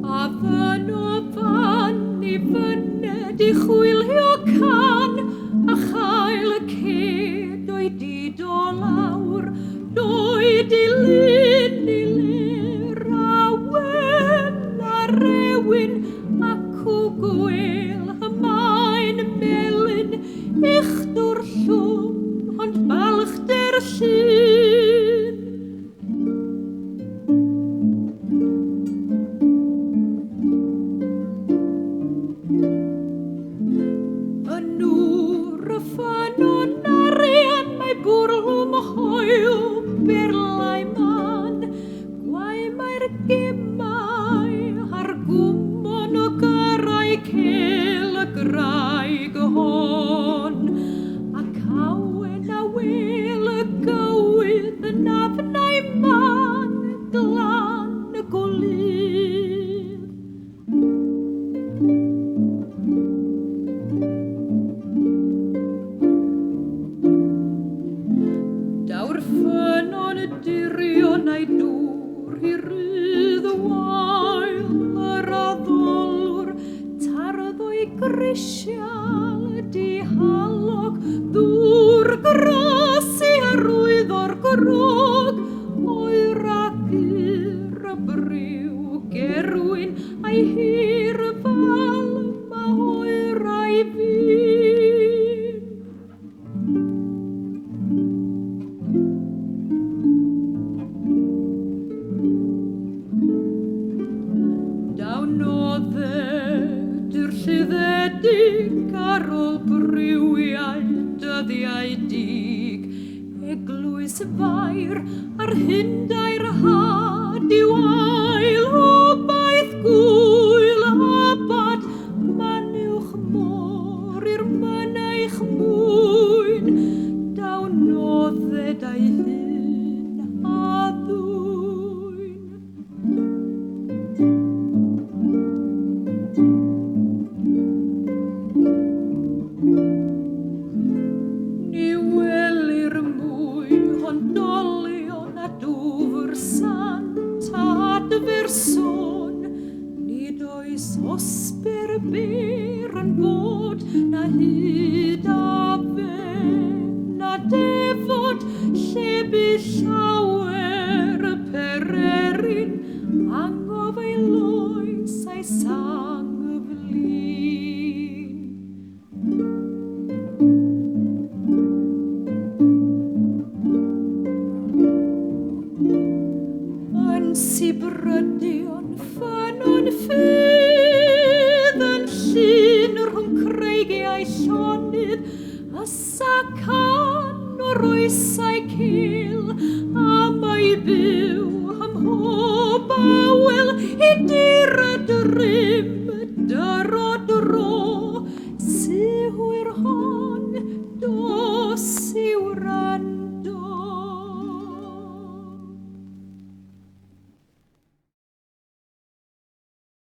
A fyn o fan I fyned I chwilio can a chael y ced o'i did o lawr doed I lun I ler a wen a rewin ac o gwyl y mae'n melyn uchdwr llwm ond balchder llun. Bwrlwm hoel berlau man gwai mae'r gemau ar gwmon o garau cel y graig hon a cawen a wel y gywyd yn afnau man glan y golydd. Daw'r ffynon y dirion a'i dŵr I rydd y wael yr addolwr tarddo'i grisial y dihalog ddŵr grasi a rwydd o'r grog o'r agyr y briw gerwyn a'i hir y fal ma o'r a'i fi. Llyddedig ar ôl briwiau dyddiau dig eglwys fair ar hyndai'r had i'w ail o baith gwyl a bad manuwch môr i'r mynaich mwyn dawnodded a'i hyn a ddwyn. Person nid oes osber byr yn bod na hyd a fe na defod lle bu llawer y pererin angof ei loes a'i sang y flin. Sibrydion ffynon ffydd yn llun rhwng creigiau llonydd a sacan o'r oesau cyn.